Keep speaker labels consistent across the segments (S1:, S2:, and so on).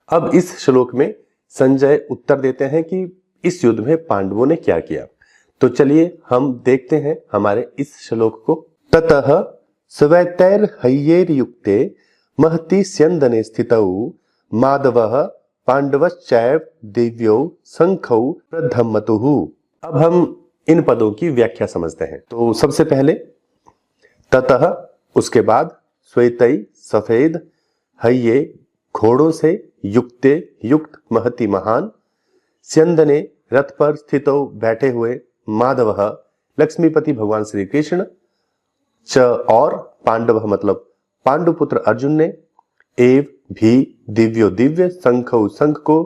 S1: अब इस श्लोक में संजय उत्तर देते हैं कि इस युद्ध में पांडवों ने क्या किया। तो चलिए हम देखते हैं हमारे इस श्लोक को। ततः स्वैतैर्हय्यैर्युक्ते महति स्यन्दने स्थितौ माधवः पांडवश्चैव दिव्यौ शंखौ प्रधम्मतुः। अब हम इन पदों की व्याख्या समझते हैं। तो सबसे पहले ततः, उसके बाद श्वेतै सफेद, हय्ये घोड़ों से, युक्ते युक्त महति महान, स्यन्दने रथ पर स्थितौ बैठे हुए, माधवः लक्ष्मीपति भगवान श्री कृष्ण, च और पांडव मतलब पांडुपुत्र अर्जुन ने, एव भी दिव्यो दिव्य, शंखौ शंख को,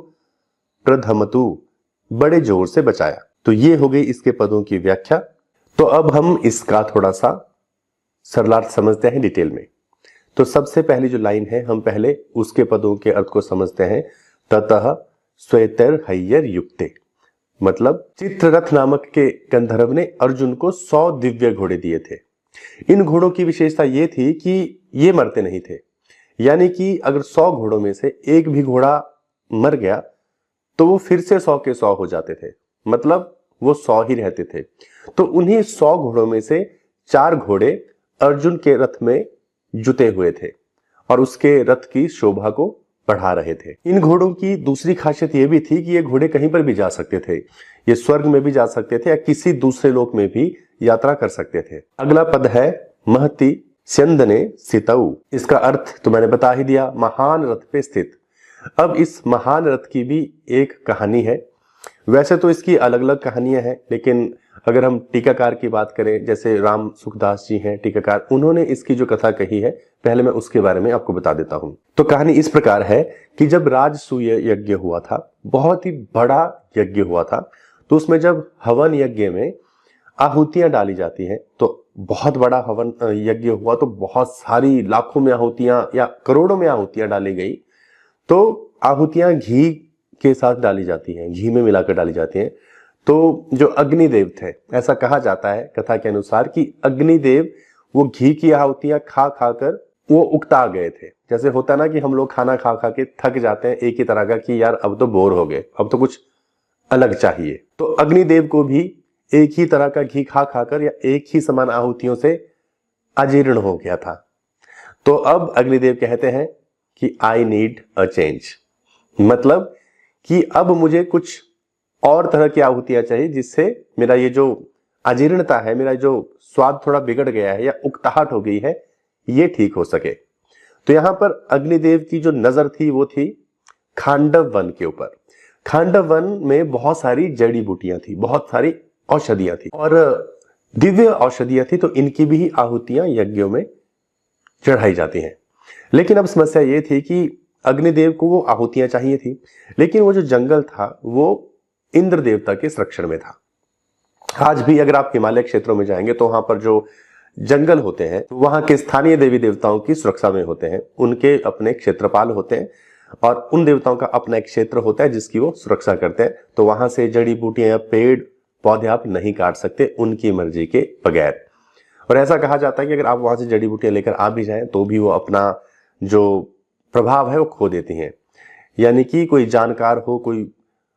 S1: प्रधमतु बड़े जोर से बचाया। तो ये हो गई इसके पदों की व्याख्या। तो अब हम इसका थोड़ा सा सरलार्थ समझते हैं डिटेल में। तो सबसे पहली जो लाइन है हम पहले उसके पदों के अर्थ को समझते हैं। ततः स्वैतैर्हय्यैर्युक्ते मतलब चित्ररथ नामक के गंधर्व ने अर्जुन को 100 दिव्य घोड़े दिए थे। इन घोड़ों की विशेषता ये थी कि ये मरते नहीं थे, यानी कि अगर 100 घोड़ों में से एक भी घोड़ा मर गया तो वो फिर से 100 के 100 हो जाते थे, मतलब वो 100 ही रहते थे। तो उन्हीं 100 घोड़ों में से 4 घोड़े अर्जुन के रथ में जुटे हुए थे और उसके रथ की शोभा को बढ़ा रहे थे। इन घोड़ों की दूसरी खासियत यह भी थी कि ये घोड़े कहीं पर भी जा सकते थे, ये स्वर्ग में भी जा सकते थे या किसी दूसरे लोक में भी यात्रा कर सकते थे। अगला पद है महति स्यन्दने स्थितौ। इसका अर्थ तो मैंने बता ही दिया, महान रथ पे स्थित। अब इस महान रथ की भी एक कहानी है। वैसे तो इसकी अलग अलग कहानियां हैं, लेकिन अगर हम टीकाकार की बात करें, जैसे राम सुखदास जी हैं टीकाकार, उन्होंने इसकी जो कथा कही है पहले मैं उसके बारे में आपको बता देता हूं। तो कहानी इस प्रकार है कि जब राजसूय यज्ञ हुआ था, बहुत ही बड़ा यज्ञ हुआ था, तो उसमें जब हवन यज्ञ में आहुतियां डाली जाती हैं, तो बहुत बड़ा हवन यज्ञ हुआ तो बहुत सारी लाखों में आहुतियां या करोड़ों में आहुतियां डाली गई। तो आहुतियां घी के साथ डाली जाती हैं, घी में मिलाकर डाली जाती हैं। तो जो अग्निदेव थे, ऐसा कहा जाता है कथा के अनुसार कि अग्निदेव वो घी की आहुतियां खा खाकर वो उकता गए थे। जैसे होता ना कि हम लोग खाना खा खा के थक जाते हैं एक ही तरह का कि यार अब तो बोर हो गए, अब तो कुछ अलग चाहिए। तो अग्निदेव को भी एक ही तरह का घी खा खाकर या एक ही समान आहुतियों से अजीर्ण हो गया था। तो अब अग्निदेव कहते हैं कि आई नीड अ चेंज, मतलब कि अब मुझे कुछ और तरह की आहुतियां चाहिए जिससे मेरा ये जो अजीर्णता है, मेरा जो स्वाद थोड़ा बिगड़ गया है या उकताहट हो गई है, ये ठीक हो सके। तो यहां पर अग्निदेव की जो नजर थी वो थी खांडव वन के ऊपर। खांडव वन में बहुत सारी जड़ी बूटियां थी, बहुत सारी औषधियां थी और दिव्य औषधियां थी, तो इनकी भी आहुतियां यज्ञों में चढ़ाई जाती हैं। लेकिन अब समस्या ये थी कि अग्निदेव को वो आहुतियां चाहिए थी, लेकिन वो जो जंगल था वो इंद्र देवता के संरक्षण में था। आज भी अगर आप हिमालय क्षेत्रों में जाएंगे तो वहां पर जो जंगल होते हैं तो वहां के स्थानीय देवी देवताओं की सुरक्षा में होते हैं, उनके अपने क्षेत्रपाल होते हैं और उन देवताओं का अपना एक क्षेत्र होता है जिसकी वो सुरक्षा करते हैं। तो वहां से जड़ी बूटियां या पेड़ पौधे आप नहीं काट सकते उनकी मर्जी के बगैर। और ऐसा कहा जाता है कि अगर आप वहां से जड़ी बूटियां लेकर आ भी जाएं तो भी वो अपना जो प्रभाव है वो खो देती हैं। यानी कि कोई जानकार हो, कोई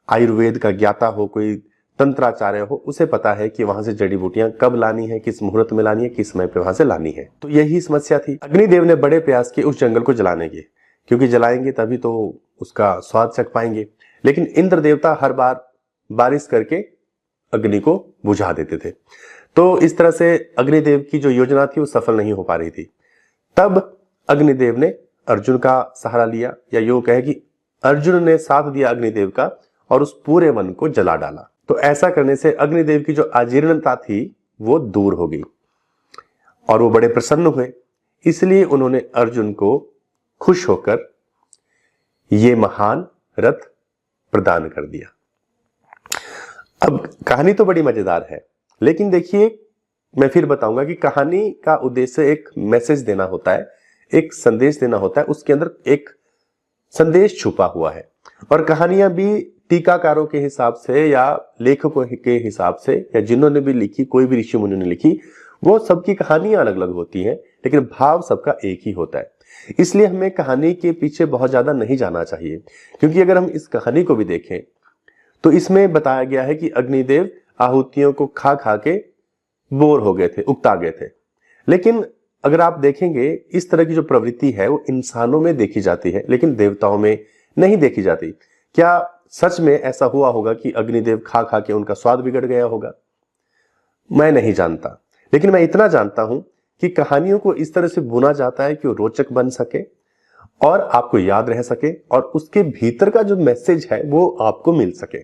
S1: आयुर्वेद का ज्ञाता हो, कोई तंत्राचार्य हो, उसे पता है कि वहां से जड़ी बूटियां कब लानी है, किस मुहूर्त में लानी है, किस समय पे वहां से लानी है। तो यही समस्या थी। अग्निदेव ने बड़े प्रयास किए उस जंगल को जलाने के, क्योंकि जलाएंगे तभी तो उसका स्वाद चख पाएंगे। लेकिन इंद्र देवता हर बार बारिश करके अग्नि को बुझा देते थे। तो इस तरह से अग्निदेव की जो योजना थी वो सफल नहीं हो पा रही थी। तब अग्निदेव ने अर्जुन का सहारा लिया, या यूं कहे कि अर्जुन ने साथ दिया अग्निदेव का और उस पूरे वन को जला डाला। तो ऐसा करने से अग्निदेव की जो अजीर्णता थी वो दूर हो गई और वो बड़े प्रसन्न हुए। इसलिए उन्होंने अर्जुन को खुश होकर ये महान रथ प्रदान कर दिया। अब कहानी तो बड़ी मजेदार है, लेकिन देखिए मैं फिर बताऊंगा कि कहानी का उद्देश्य एक मैसेज देना होता है, एक संदेश देना होता है, उसके अंदर एक संदेश छुपा हुआ है। और कहानियां भी टीकाकारों के हिसाब से या लेखकों के हिसाब से या जिन्होंने भी लिखी, कोई भी ऋषि मुनि ने लिखी, वो सबकी कहानियां अलग अलग होती हैं, लेकिन भाव सबका एक ही होता है। इसलिए हमें कहानी के पीछे बहुत ज्यादा नहीं जाना चाहिए, क्योंकि अगर हम इस कहानी को भी देखें तो इसमें बताया गया है कि अग्निदेव आहुतियों को खा खा के बोर हो गए थे, उकता गए थे। लेकिन अगर आप देखेंगे इस तरह की जो प्रवृत्ति है वो इंसानों में देखी जाती है, लेकिन देवताओं में नहीं देखी जाती। क्या सच में ऐसा हुआ होगा कि अग्निदेव खा खा के उनका स्वाद बिगड़ गया होगा? मैं नहीं जानता, लेकिन मैं इतना जानता हूं कि कहानियों को इस तरह से बुना जाता है कि वो रोचक बन सके और आपको याद रह सके और उसके भीतर का जो मैसेज है वो आपको मिल सके।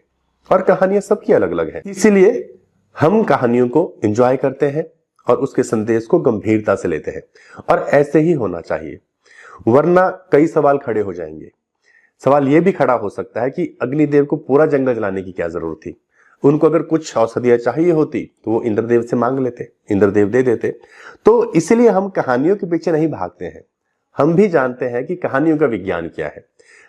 S1: और कहानियां सबकी अलग अलग है, इसीलिए हम कहानियों को एंजॉय करते हैं और उसके संदेश को गंभीरता से लेते हैं, और ऐसे ही होना चाहिए। वरना कई सवाल खड़े हो जाएंगे। सवाल यह भी खड़ा हो सकता है कि अग्निदेव को पूरा जंगल जलाने की क्या जरूरत थी? उनको अगर कुछ औषधियां चाहिए होती तो वो इंद्रदेव से मांग लेते, इंद्रदेव दे देते। तो इसलिए हम कहानियों के पीछे नहीं भागते हैं। हम भी जानते हैं कि कहानियों का विज्ञान क्या है।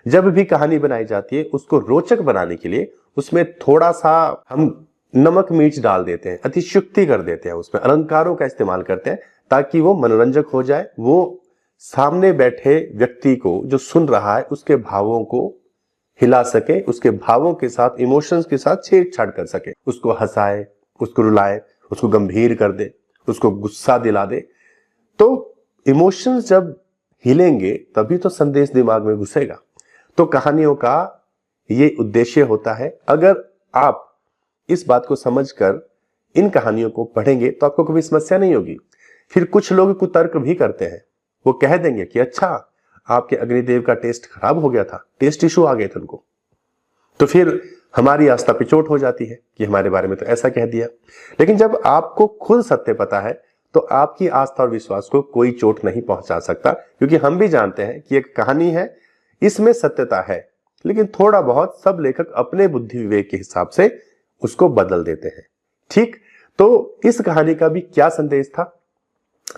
S1: जब भी कहानी बनाई जाती है उसको रोचक बनाने के लिए उसमें थोड़ा सा हम नमक मिर्च डाल देते हैं, अतिशयोक्ति कर देते हैं, उसमें अलंकारों का इस्तेमाल करते हैं ताकि वो मनोरंजक हो जाए, वो सामने बैठे व्यक्ति को जो सुन रहा है उसके भावों को हिला सके, उसके भावों के साथ, इमोशंस के साथ छेड़छाड़ कर सके, उसको हंसाए, उसको रुलाए, उसको गंभीर कर दे, उसको गुस्सा दिला दे। तो इमोशंस जब हिलेंगे तभी तो संदेश दिमाग में घुसेगा। तो कहानियों का ये उद्देश्य होता है। अगर आप इस बात को समझकर इन कहानियों को पढ़ेंगे तो आपको कभी समस्या नहीं होगी। फिर कुछ लोग कुतर्क भी करते हैं, वो कह देंगे कि अच्छा आपके अग्निदेव का टेस्ट खराब हो गया था, टेस्ट इशू आ गए थे उनको, तो फिर हमारी आस्था पे चोट हो जाती है कि हमारे बारे में तो ऐसा कह दिया। लेकिन जब आपको खुद सत्य पता है तो आपकी आस्था और विश्वास को कोई चोट नहीं पहुंचा सकता, क्योंकि हम भी जानते हैं कि एक कहानी है, इसमें सत्यता है, लेकिन थोड़ा बहुत सब लेखक अपने बुद्धि विवेक के हिसाब से उसको बदल देते हैं। ठीक, तो इस कहानी का भी क्या संदेश था?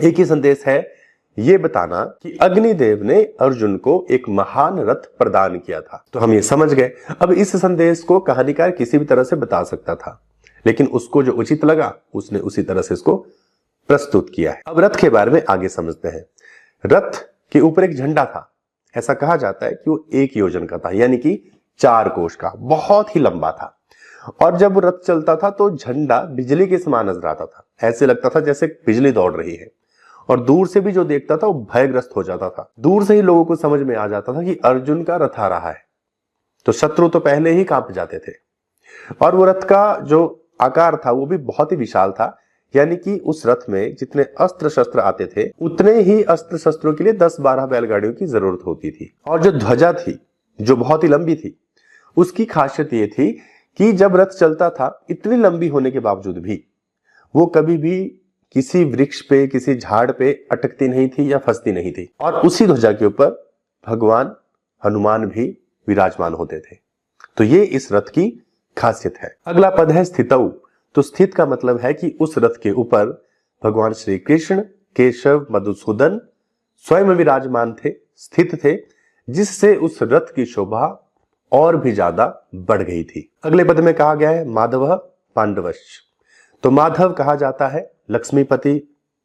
S1: एक ही संदेश है, ये बताना कि अग्निदेव ने अर्जुन को एक महान रथ प्रदान किया था। तो हम ये समझ गए। अब इस संदेश को कहानीकार किसी भी तरह से बता सकता था, लेकिन उसको जो उचित लगा उसने उसी तरह से इसको प्रस्तुत किया है। अब रथ के बारे में आगे समझते हैं। रथ के ऊपर एक झंडा था। ऐसा कहा जाता है कि वो 1 योजन का था, यानी कि 4 कोश का, बहुत ही लंबा था। और जब रथ चलता था तो झंडा बिजली के समान नजर आता था। ऐसे लगता था जैसे बिजली दौड़ रही है, और दूर से भी जो देखता था वो भयग्रस्त हो जाता था। दूर से ही लोगों को समझ में आ जाता था कि अर्जुन का रथ आ रहा है, तो शत्रु तो पहले ही कांप जाते थे। और वो रथ का जो आकार था वो भी बहुत ही विशाल था, यानी कि उस रथ में जितने अस्त्र शस्त्र आते थे उतने ही अस्त्र शस्त्रों के लिए 10-12 बैलगाड़ियों की जरूरत होती थी। और जो ध्वजा थी जो बहुत ही लंबी थी, उसकी खासियत ये थी कि जब रथ चलता था इतनी लंबी होने के बावजूद भी वो कभी भी किसी वृक्ष पे, किसी झाड़ पे अटकती नहीं थी या फंसती नहीं थी। और उसी ध्वजा के ऊपर भगवान हनुमान भी विराजमान होते थे। तो ये इस रथ की खासियत है। अगला पद है स्थितौ। तो स्थित का मतलब है कि उस रथ के ऊपर भगवान श्री कृष्ण, केशव, मधुसूदन स्वयं विराजमान थे, स्थित थे, जिससे उस रथ की शोभा और भी ज्यादा बढ़ गई थी। अगले पद में कहा गया है माधव पांडवश्च। तो माधव कहा जाता है लक्ष्मीपति,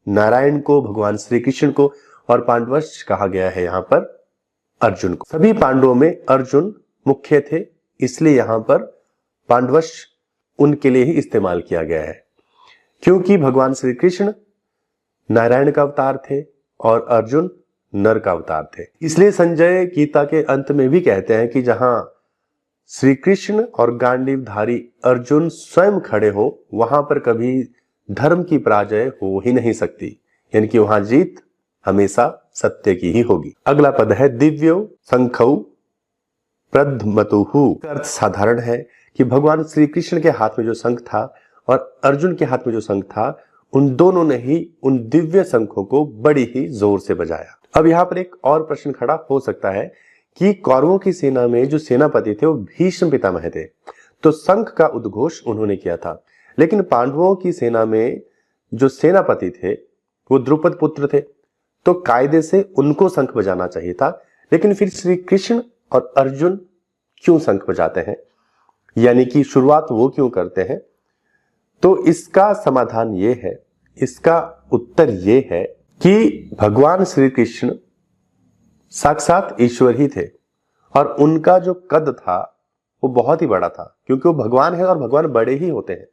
S1: नारायण को, भगवान श्री कृष्ण को, और पांडवश्च कहा गया है यहां पर अर्जुन को। सभी पांडवों में अर्जुन मुख्य थे, इसलिए यहां पर पांडवश्च उनके लिए ही इस्तेमाल किया गया है, क्योंकि भगवान श्री कृष्ण नारायण का अवतार थे और अर्जुन नर का अवतार थे। इसलिए संजय गीता के अंत में भी कहते हैं कि जहां श्री कृष्ण और गांडीवधारी अर्जुन स्वयं खड़े हो वहां पर कभी धर्म की पराजय हो ही नहीं सकती, यानी कि वहां जीत हमेशा सत्य की ही होगी। अगला पद है दिव्यो शंखौ प्रद्मतुहु। अर्थ साधारण है कि भगवान श्री कृष्ण के हाथ में जो शंख था और अर्जुन के हाथ में जो शंख था, उन दोनों ने ही उन दिव्य शंखों को बड़ी ही जोर से बजाया। अब यहाँ पर एक और प्रश्न खड़ा हो सकता है कि कौरवों की सेना में जो सेनापति थे वो भीष्म पितामह थे, तो शंख का उद्घोष उन्होंने किया था। लेकिन पांडवों की सेना में जो सेनापति थे वो द्रुपद पुत्र थे, तो कायदे से उनको शंख बजाना चाहिए था। लेकिन फिर श्री कृष्ण और अर्जुन क्यों शंख बजाते हैं, यानी कि शुरुआत वो क्यों करते हैं? तो इसका समाधान ये है, इसका उत्तर ये है कि भगवान श्री कृष्ण साक्षात ईश्वर ही थे और उनका जो कद था वो बहुत ही बड़ा था, क्योंकि वो भगवान है और भगवान बड़े ही होते हैं।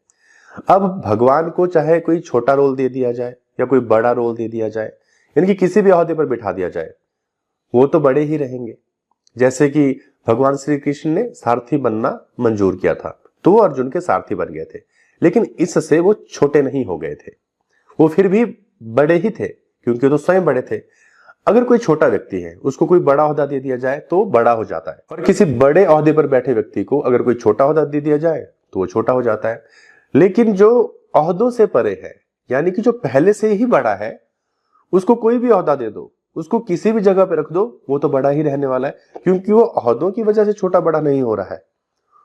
S1: अब भगवान को चाहे कोई छोटा रोल दे दिया जाए या कोई बड़ा रोल दे दिया जाए, यानी कि किसी भी ओहदे पर बिठा दिया जाए, वो तो बड़े ही रहेंगे। जैसे कि भगवान श्री कृष्ण ने सारथी बनना मंजूर किया था तो वो अर्जुन के सारथी बन गए थे, लेकिन इससे वो छोटे नहीं हो गए थे, वो फिर भी बड़े ही थे, क्योंकि तो स्वयं बड़े थे। अगर कोई छोटा व्यक्ति है उसको कोई बड़ा ओहदा दे दिया जाए तो बड़ा हो जाता है, और किसी बड़े ओहदे पर बैठे व्यक्ति को अगर कोई छोटा ओहदा दे दिया जाए तो वो छोटा हो जाता है। लेकिन जो ओहदों से परे है, यानी कि जो पहले से ही बड़ा है, उसको कोई भी ओहदा दे दो, उसको किसी भी जगह पे रख दो, वो तो बड़ा ही रहने वाला है, क्योंकि वो ओहदों की वजह से छोटा बड़ा नहीं हो रहा है,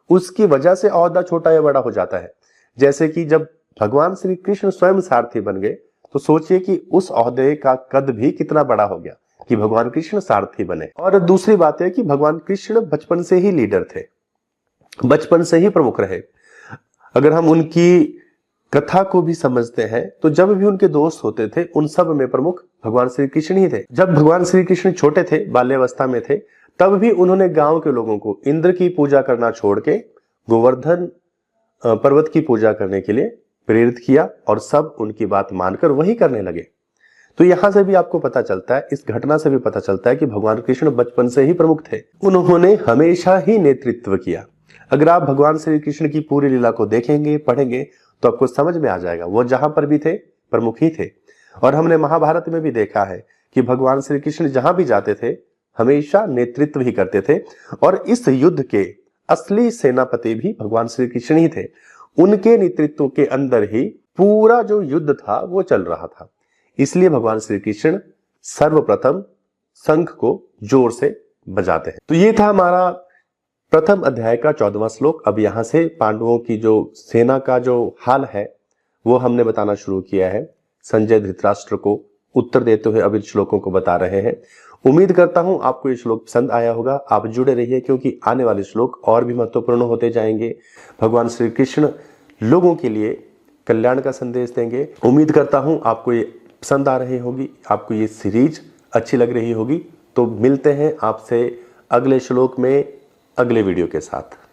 S1: उसकी वजह से ओहदा छोटा या बड़ा हो जाता है। जैसे कि जब भगवान श्री कृष्ण स्वयं सारथी बन गए तो सोचिए कि उस ओहदे का कद भी कितना बड़ा हो गया कि भगवान कृष्ण सारथी बने। और दूसरी बात है कि भगवान कृष्ण बचपन से ही लीडर थे, बचपन से ही प्रमुख रहे। अगर हम उनकी कथा को भी समझते हैं तो जब भी उनके दोस्त होते थे उन सब में प्रमुख भगवान श्री कृष्ण ही थे। जब भगवान श्री कृष्ण छोटे थे, बाल्यावस्था में थे, तब भी उन्होंने गांव के लोगों को इंद्र की पूजा करना छोड़ के गोवर्धन पर्वत की पूजा करने के लिए प्रेरित किया और सब उनकी बात मानकर वही करने लगे। तो यहां से भी आपको पता चलता है, इस घटना से भी पता चलता है कि भगवान कृष्ण बचपन से ही प्रमुख थे, उन्होंने हमेशा ही नेतृत्व किया। अगर आप भगवान श्री कृष्ण की पूरी लीला को देखेंगे, पढ़ेंगे, तो आपको समझ में आ जाएगा वो जहां पर भी थे प्रमुख ही थे। और हमने महाभारत में भी देखा है कि भगवान श्री कृष्ण जहां भी जाते थे हमेशा नेतृत्व ही करते थे, और इस युद्ध के असली सेनापति भी भगवान श्री कृष्ण ही थे। उनके नेतृत्व के अंदर ही पूरा जो युद्ध था वो चल रहा था, इसलिए भगवान श्री कृष्ण सर्वप्रथम शंख को जोर से बजाते हैं। तो ये था हमारा प्रथम अध्याय का 14वां श्लोक। अब यहां से पांडवों की जो सेना का जो हाल है वो हमने बताना शुरू किया है। संजय धृतराष्ट्र को उत्तर देते हुए अब इन श्लोकों को बता रहे हैं। उम्मीद करता हूं आपको ये श्लोक पसंद आया होगा। आप जुड़े रहिए, क्योंकि आने वाले श्लोक और भी महत्वपूर्ण होते जाएंगे। भगवान श्री कृष्ण लोगों के लिए कल्याण का संदेश देंगे। उम्मीद करता हूं आपको ये पसंद आ रही होगी, आपको ये सीरीज अच्छी लग रही होगी। तो मिलते हैं आपसे अगले श्लोक में, अगले वीडियो के साथ।